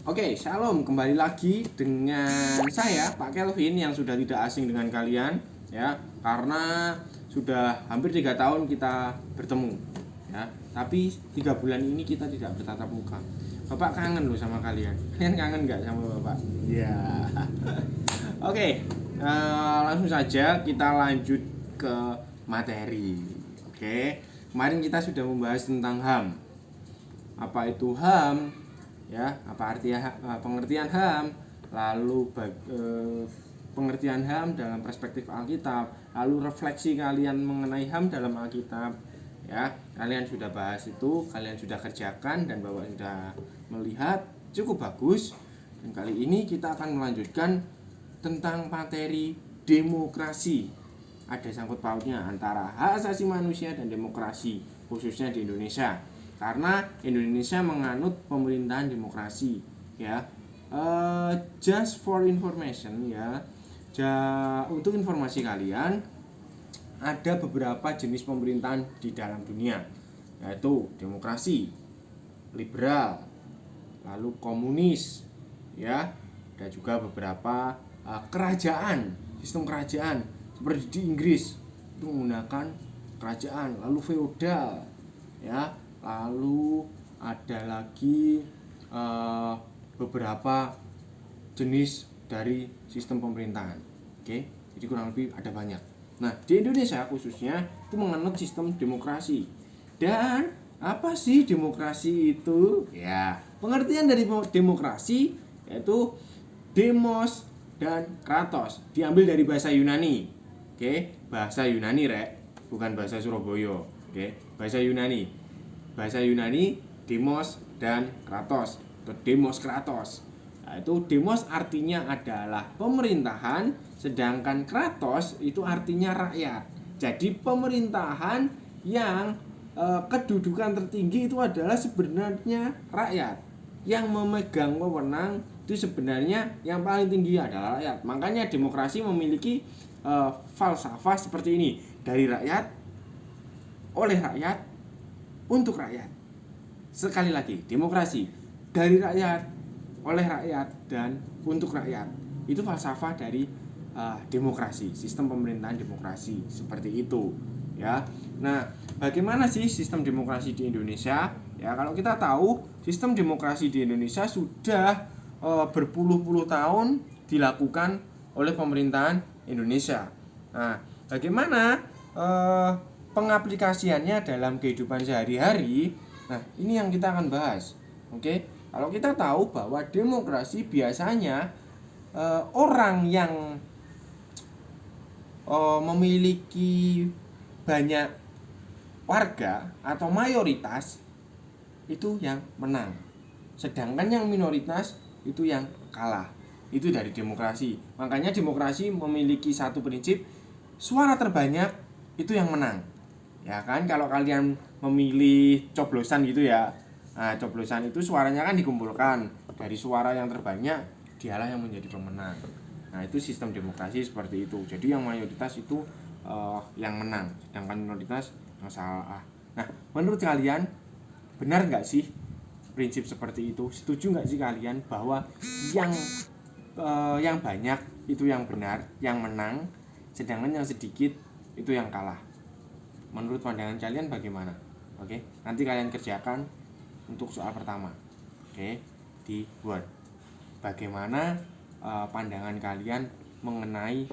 Oke, shalom. Kembali lagi dengan saya, Pak Kelvin, yang sudah tidak asing dengan kalian, ya, karena sudah hampir 3 tahun kita bertemu, ya. Tapi 3 bulan ini kita tidak bertatap muka. Bapak kangen loh sama kalian. Kalian kangen nggak sama Bapak? Ya. Oke, langsung saja kita lanjut ke materi. Oke, kemarin kita sudah membahas tentang HAM. Apa itu HAM? Ya, apa pengertian HAM, lalu pengertian HAM dalam perspektif Alkitab, lalu refleksi kalian mengenai HAM dalam Alkitab. Ya, kalian sudah bahas itu, kalian sudah kerjakan dan Bapak sudah melihat cukup bagus. Dan kali ini kita akan melanjutkan tentang materi demokrasi. Ada sangkut pautnya antara hak asasi manusia dan demokrasi, khususnya di Indonesia. Karena Indonesia menganut pemerintahan demokrasi, ya. Just for information, ya. Untuk informasi kalian, ada beberapa jenis pemerintahan di dalam dunia, yaitu demokrasi, liberal, lalu komunis, ya, dan juga beberapa kerajaan, sistem kerajaan seperti di Inggris itu menggunakan kerajaan, lalu feodal, ya. Lalu ada lagi beberapa jenis dari sistem pemerintahan. Oke, jadi kurang lebih ada banyak. Nah, di Indonesia khususnya itu menganut sistem demokrasi. Dan apa sih demokrasi itu? Ya, pengertian dari demokrasi yaitu demos dan kratos, diambil dari bahasa Yunani. Oke, bahasa Yunani bukan bahasa Surabaya. Oke, bahasa Yunani. Bahasa Yunani demos dan kratos atau demos kratos. Nah, itu demos artinya adalah pemerintahan, sedangkan kratos itu artinya rakyat. Jadi pemerintahan yang kedudukan tertinggi itu adalah sebenarnya rakyat. Yang memegang wewenang itu sebenarnya yang paling tinggi adalah rakyat. Makanya demokrasi memiliki falsafah seperti ini, dari rakyat, oleh rakyat, untuk rakyat. Sekali lagi, demokrasi dari rakyat, oleh rakyat, dan untuk rakyat. Itu falsafah dari demokrasi, sistem pemerintahan demokrasi seperti itu, ya. Nah, bagaimana sih sistem demokrasi di Indonesia? Ya, kalau kita tahu sistem demokrasi di Indonesia sudah berpuluh-puluh tahun dilakukan oleh pemerintahan Indonesia. Nah, bagaimana pengaplikasiannya dalam kehidupan sehari-hari? Nah, ini yang kita akan bahas. Oke, kalau kita tahu bahwa demokrasi biasanya orang yang memiliki banyak warga atau mayoritas itu yang menang, sedangkan yang minoritas itu yang kalah. Itu dari demokrasi. Makanya demokrasi memiliki satu prinsip, suara terbanyak itu yang menang. Ya kan, kalau kalian memilih coblosan gitu ya, nah coblosan itu suaranya kan dikumpulkan, dari suara yang terbanyak dialah yang menjadi pemenang. Nah, itu sistem demokrasi seperti itu. Jadi yang mayoritas itu yang menang, sedangkan minoritas yang salah. Nah, menurut kalian benar nggak sih prinsip seperti itu? Setuju nggak sih kalian bahwa yang banyak itu yang benar, yang menang, sedangkan yang sedikit itu yang kalah? Menurut pandangan kalian bagaimana? Oke, nanti kalian kerjakan untuk soal pertama. Oke, di Word. Bagaimana pandangan kalian mengenai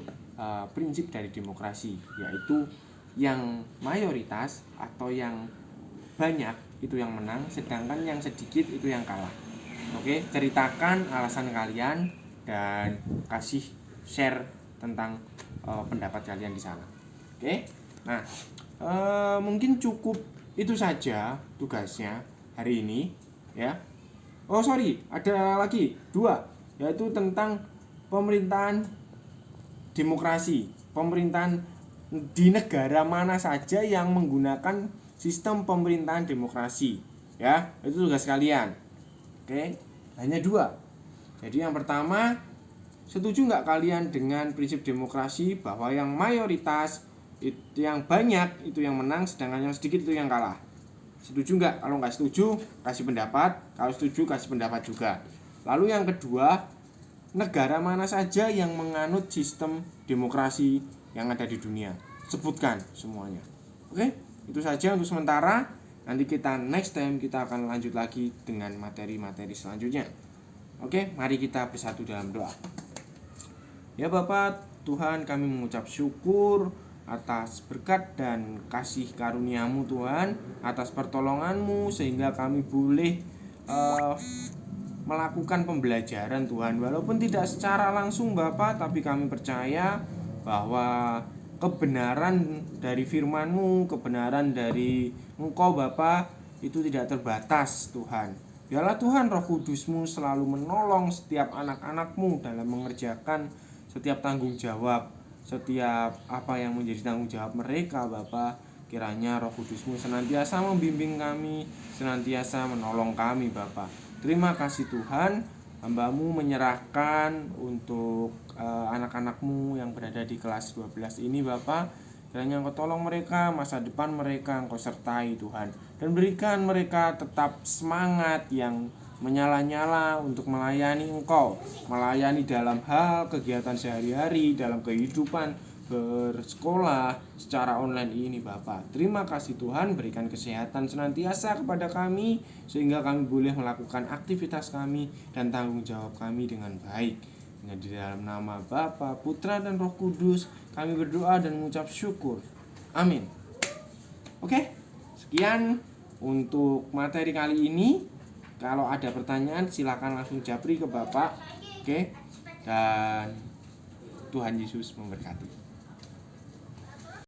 prinsip dari demokrasi, yaitu yang mayoritas atau yang banyak itu yang menang, sedangkan yang sedikit itu yang kalah. Oke, ceritakan alasan kalian dan kasih share tentang pendapat kalian di sana. Oke, nah mungkin cukup itu saja tugasnya hari ini, ya. Oh sorry, ada lagi 2, yaitu tentang pemerintahan demokrasi. Pemerintahan di negara mana saja yang menggunakan sistem pemerintahan demokrasi, ya. Itu tugas kalian. Oke, hanya 2. Jadi yang pertama, setuju nggak kalian dengan prinsip demokrasi bahwa yang mayoritas, yang banyak itu yang menang, sedangkan yang sedikit itu yang kalah? Setuju nggak? Kalau nggak setuju, kasih pendapat. Kalau setuju, kasih pendapat juga. Lalu yang kedua, negara mana saja yang menganut sistem demokrasi yang ada di dunia? Sebutkan semuanya. Oke, itu saja untuk sementara. Nanti kita next time kita akan lanjut lagi dengan materi-materi selanjutnya. Oke, mari kita bersatu dalam doa. Ya Bapa, Tuhan, kami mengucap syukur atas berkat dan kasih karunia-Mu Tuhan, atas pertolongan-Mu sehingga kami boleh melakukan pembelajaran Tuhan. Walaupun tidak secara langsung Bapa, tapi kami percaya bahwa kebenaran dari firman-Mu, kebenaran dari Engkau Bapa itu tidak terbatas Tuhan. Biarlah Tuhan Roh Kudus-Mu selalu menolong setiap anak-anak-Mu dalam mengerjakan setiap tanggung jawab, setiap apa yang menjadi tanggung jawab mereka Bapa. Kiranya Roh Kudus-Mu senantiasa membimbing kami, senantiasa menolong kami Bapa. Terima kasih Tuhan, hamba-Mu menyerahkan untuk anak-anak-Mu yang berada di kelas 12 ini Bapa. Kiranya Engkau tolong mereka, masa depan mereka Engkau sertai Tuhan. Dan berikan mereka tetap semangat yang menyala-nyala untuk melayani Engkau, melayani dalam hal kegiatan sehari-hari, dalam kehidupan bersekolah secara online ini Bapak. Terima kasih Tuhan, berikan kesehatan senantiasa kepada kami sehingga kami boleh melakukan aktivitas kami dan tanggung jawab kami dengan baik. Di dalam nama Bapa, Putra dan Roh Kudus kami berdoa dan mengucap syukur. Amin. Oke, sekian untuk materi kali ini. Kalau ada pertanyaan silakan langsung japri ke Bapak. Oke. Dan Tuhan Yesus memberkati.